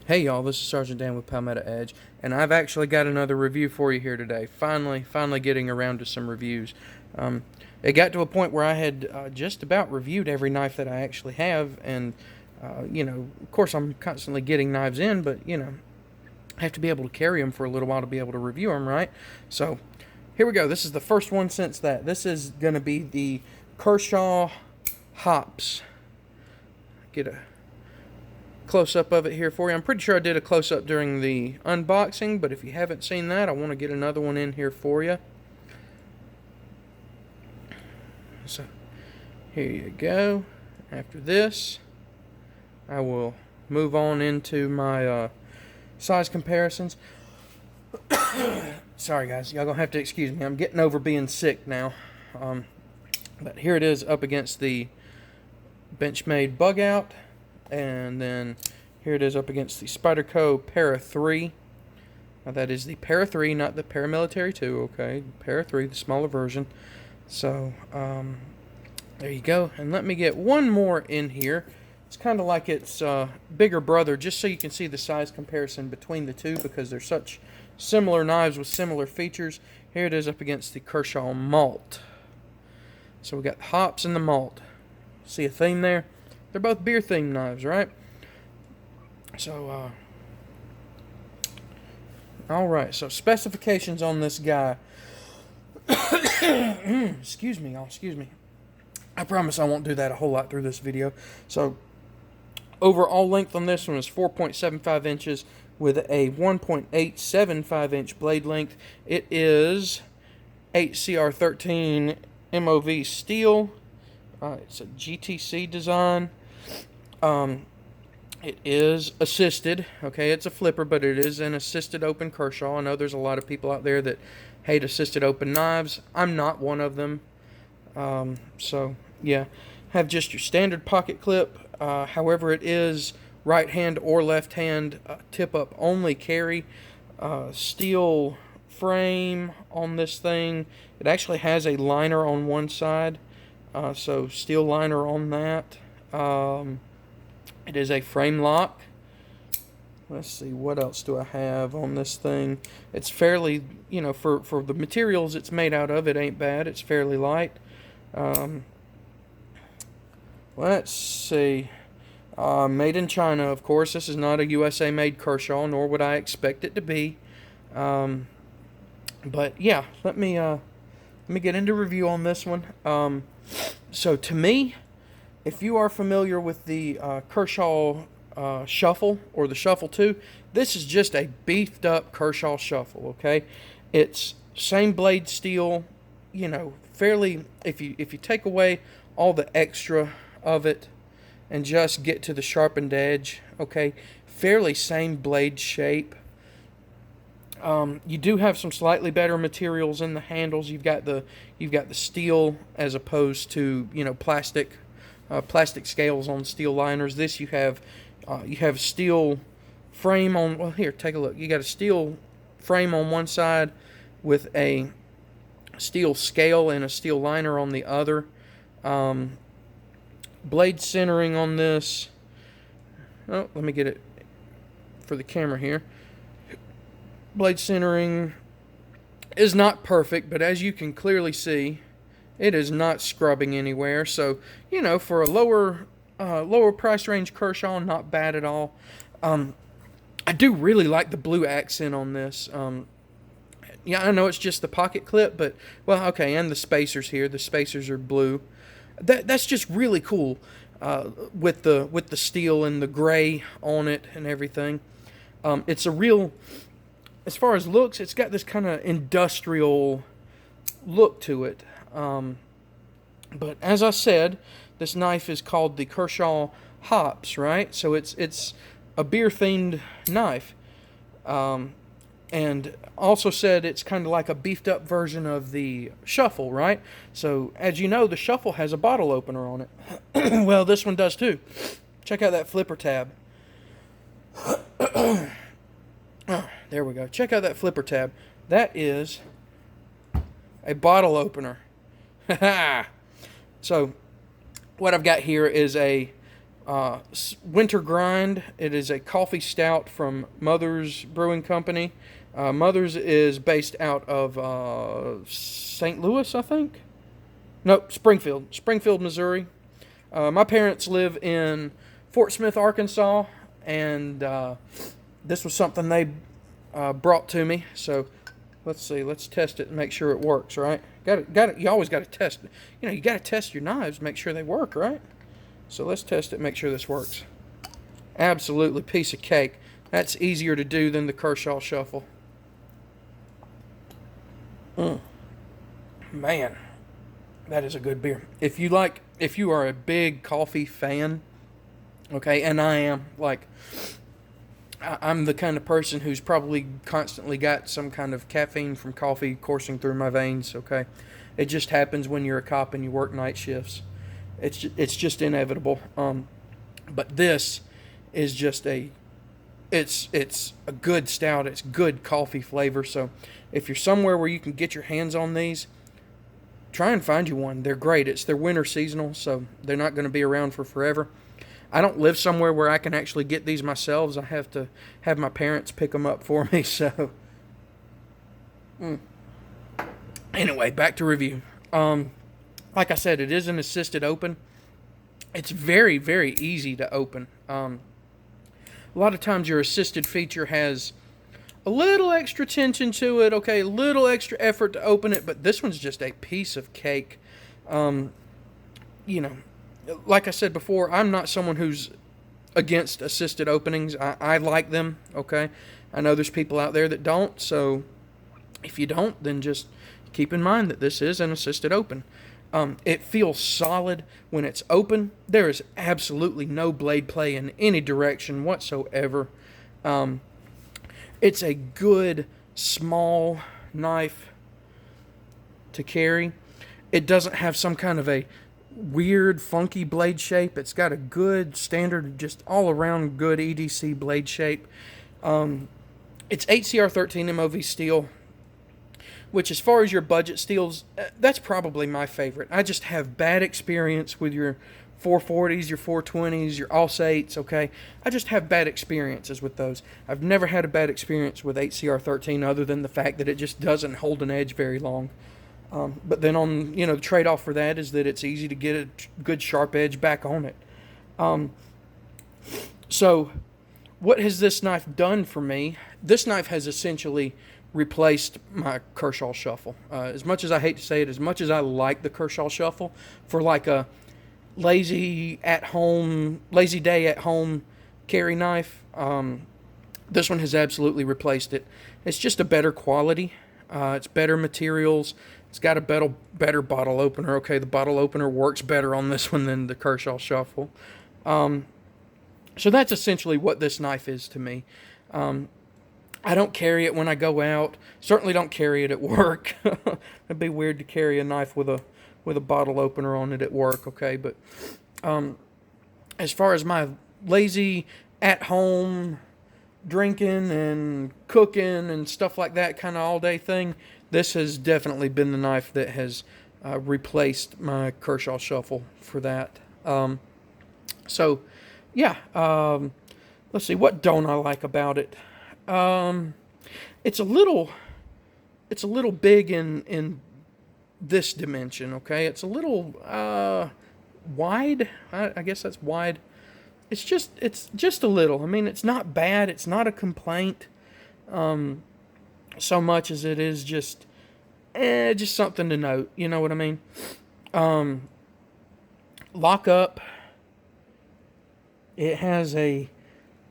Hey y'all, this is Sergeant Dan with Palmetto Edge, and I've actually got another review for you here today. Finally getting around to some reviews. It got to a point where I had just about reviewed every knife that I actually have, and of course I'm constantly getting knives in, but I have to be able to carry them for a little while to be able to review them, right? So here we go. This is the first one since that. This is going to be the Kershaw Hops. Get a close-up of it here for you. I'm pretty sure I did a close-up during the unboxing, but if you haven't seen that, I want to get another one in here for you. So here you go. After this, I will move on into my size comparisons. Sorry guys, y'all gonna have to excuse me. I'm getting over being sick now. But here it is up against the Benchmade Bug Out. And then here it is up against the Spyderco Para 3. Now that is the Para 3, not the Paramilitary 2, okay? Para 3, the smaller version. So, there you go. And let me get one more in here. It's kind of like its bigger brother, just so you can see the size comparison between the two, because they're such similar knives with similar features. Here it is up against the Kershaw Malt. So we got the hops and the malt. See a theme there? They're both beer-themed knives, right? So, alright, so specifications on this guy. Excuse me, y'all, excuse me. I promise I won't do that a whole lot through this video. So, overall length on this one is 4.75 inches with a 1.875 inch blade length. It is 8CR13 MOV steel. It's a GTC design. It is assisted. Okay, it's a flipper, but it is an assisted open Kershaw. I know there's a lot of people out there that hate assisted open knives. I'm not one of them. So yeah, have just your standard pocket clip. However, it is right hand or left hand tip up only carry. Steel frame on this thing. It actually has a liner on one side. So steel liner on that. It is a frame lock. Let's see, what else do I have on this thing? It's fairly, for the materials it's made out of, it ain't bad. It's fairly light. Let's see. Made in China, of course. This is not a USA-made Kershaw, nor would I expect it to be. But yeah, let me get into review on this one. So to me, if you are familiar with the Kershaw Shuffle or the Shuffle 2, this is just a beefed up Kershaw Shuffle, okay? It's same blade steel, fairly, if you take away all the extra of it and just get to the sharpened edge, okay? Fairly same blade shape. You do have some slightly better materials in the handles. You've got the steel as opposed to plastic scales on steel liners. This you have steel frame on. Well, here, take a look. You got a steel frame on one side with a steel scale and a steel liner on the other. Blade centering on this. Oh, let me get it for the camera here. Blade centering is not perfect, but as you can clearly see, it is not scrubbing anywhere. So, for a lower price range Kershaw, not bad at all. I do really like the blue accent on this. Yeah, I know it's just the pocket clip, but, well, okay, and the spacers here. The spacers are blue. That's just really cool with the steel and the gray on it and everything. It's a real, as far as looks, it's got this kind of industrial look to it. But as I said, this knife is called the Kershaw Hops, right? So it's a beer-themed knife. And also said it's kind of like a beefed-up version of the Shuffle, right? So, as you know, the Shuffle has a bottle opener on it. Well, this one does too. Check out that flipper tab. Oh, there we go. Check out that flipper tab. That is a bottle opener. So, what I've got here is a Winter Grind. It is a coffee stout from Mother's Brewing Company. Mother's is based out of St. Louis, I think. No, Springfield, Missouri. My parents live in Fort Smith, Arkansas, and this was something they brought to me. So let's see. Let's test it and make sure it works. Right? Got it. You always got to test it. You got to test your knives, make sure they work. Right? So let's test it, make sure this works. Absolutely, piece of cake. That's easier to do than the Kershaw Shuffle. Man, that is a good beer. If you are a big coffee fan, okay, and I am, I'm the kind of person who's probably constantly got some kind of caffeine from coffee coursing through my veins, okay? It just happens when you're a cop and you work night shifts. It's just inevitable. But this is just it's a good stout. It's good coffee flavor. So if you're somewhere where you can get your hands on these, try and find you one. They're great. They're winter seasonal, so they're not going to be around for forever. I don't live somewhere where I can actually get these myself. I have to have my parents pick them up for me. So anyway, back to review. Like I said, it is an assisted open. It's very, very easy to open. A lot of times your assisted feature has a little extra tension to it, okay, a little extra effort to open it, but this one's just a piece of cake. Like I said before, I'm not someone who's against assisted openings. I like them, okay? I know there's people out there that don't, so if you don't, then just keep in mind that this is an assisted open. It feels solid when it's open. There is absolutely no blade play in any direction whatsoever. It's a good small knife to carry. It doesn't have some kind of a weird, funky blade shape. It's got a good, standard, just all-around good EDC blade shape. It's HCR13 MOV steel, which as far as your budget steels, that's probably my favorite. I just have bad experience with your 440s, your 420s, your AUS-8s, okay? I just have bad experiences with those. I've never had a bad experience with HCR13 other than the fact that it just doesn't hold an edge very long. But then the trade-off for that is that it's easy to get a good sharp edge back on it. So what has this knife done for me? This knife has essentially replaced my Kershaw Shuffle. As much as I hate to say it, as much as I like the Kershaw Shuffle for like a lazy day at home carry knife, this one has absolutely replaced it. It's just a better quality. It's better materials. It's got a better bottle opener. Okay, the bottle opener works better on this one than the Kershaw Shuffle. So that's essentially what this knife is to me. I don't carry it when I go out. Certainly don't carry it at work. It'd be weird to carry a knife with a bottle opener on it at work, okay? But as far as my lazy at-home drinking and cooking and stuff like that kind of all-day thing, this has definitely been the knife that has replaced my Kershaw Shuffle for that. So, yeah. Let's see, what don't I like about it? It's a little big in this dimension, okay? It's a little wide. I guess that's wide. It's just a little. I mean, it's not bad. It's not a complaint. So much as it is just something to note. You know what I mean? Lockup. It has a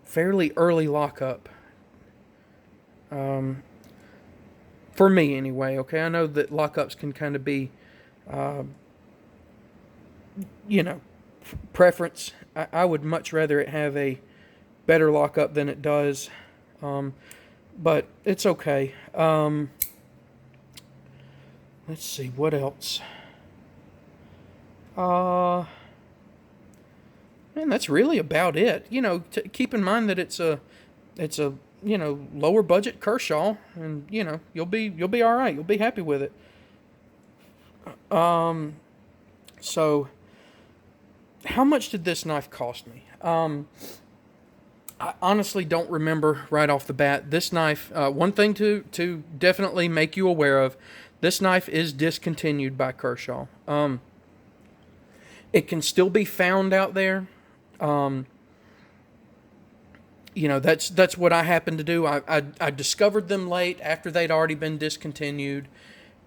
fairly early lockup. For me anyway, okay? I know that lockups can kind of be, preference. I would much rather it have a better lockup than it does. But it's okay. Let's see, what else? Man, that's really about it. Keep in mind that it's a lower budget Kershaw, and you'll be all right. You'll be happy with it. So how much did this knife cost me? I honestly don't remember right off the bat. This knife, one thing to definitely make you aware of, this knife is discontinued by Kershaw. It can still be found out there. Um, that's what I happened to do. I discovered them late after they'd already been discontinued,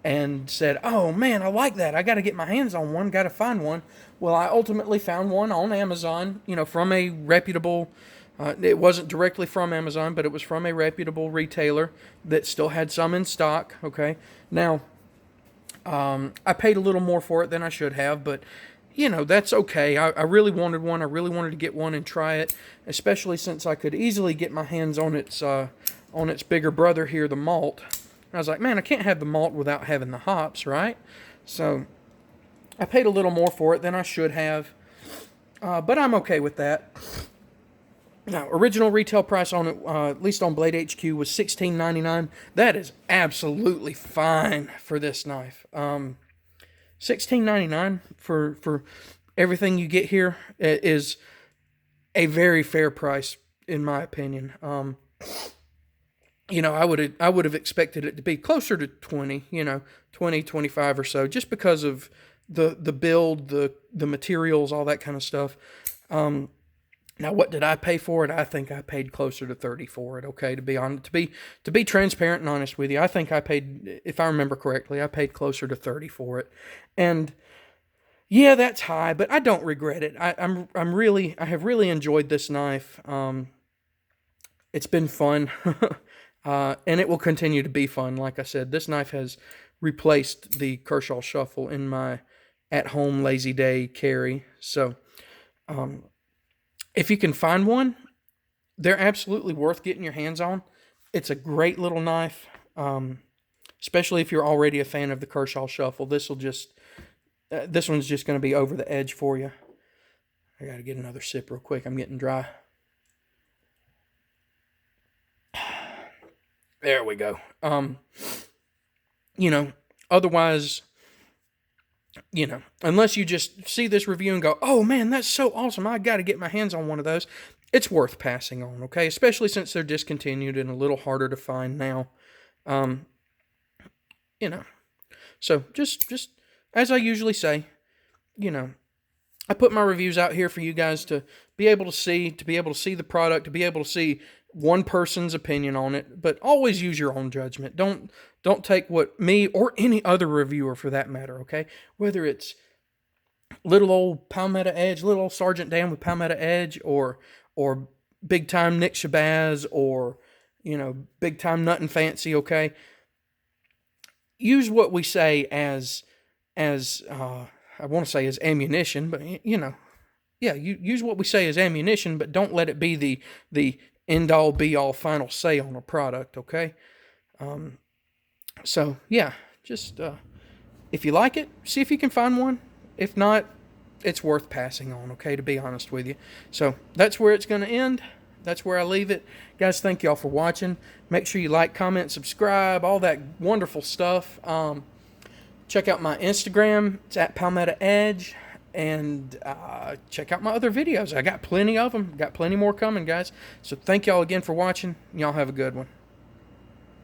and said, "Oh man, I like that. I got to get my hands on one. Got to find one." Well, I ultimately found one on Amazon. From a reputable. It wasn't directly from Amazon, but it was from a reputable retailer that still had some in stock. Okay, now I paid a little more for it than I should have, but that's okay. I really wanted one. I really wanted to get one and try it, especially since I could easily get my hands on its bigger brother here, the malt. I was like, man, I can't have the malt without having the hops, right? So I paid a little more for it than I should have, but I'm okay with that. Now, original retail price on it, at least on Blade HQ, was $16.99. That is absolutely fine for this knife. $16.99 for everything you get here is a very fair price, in my opinion. I would have expected it to be closer to 20, 20, 25 or so, just because of the build, the materials, all that kind of stuff. Now, what did I pay for it? I think I paid closer to 30 for it. Okay, to be honest, to be transparent and honest with you, I think I paid, if I remember correctly, I paid closer to 30 for it, and yeah, that's high, but I don't regret it. I have really enjoyed this knife. It's been fun, and it will continue to be fun. Like I said, this knife has replaced the Kershaw Shuffle in my at-home lazy day carry. So, if you can find one, they're absolutely worth getting your hands on. It's a great little knife, especially if you're already a fan of the Kershaw Shuffle. This one's just going to be over the edge for you. I got to get another sip real quick. I'm getting dry. There we go. Otherwise, unless you just see this review and go, "Oh man, that's so awesome. I got to get my hands on one of those." It's worth passing on, okay? Especially since they're discontinued and a little harder to find now. So just as I usually say, I put my reviews out here for you guys to be able to see the product, to be able to see one person's opinion on it, but always use your own judgment. Don't take what me or any other reviewer for that matter, okay? Whether it's little old Palmetto Edge, little old Sergeant Dan with Palmetto Edge, or big time Nick Shabazz, or big time Nuttin' Fancy, okay? Use what we say as I want to say as ammunition, but use what we say as ammunition, but don't let it be the end all be all final say on a product, okay? So yeah, just if you like it, see if you can find one. If not, it's worth passing on, okay, to be honest with you. So that's where it's going to end. That's where I leave it. Guys, thank y'all for watching. Make sure you like, comment, subscribe, all that wonderful stuff. Check out my Instagram. It's at Palmetto Edge. And check out my other videos. I got plenty of them. Got plenty more coming, guys. So thank y'all again for watching. Y'all have a good one.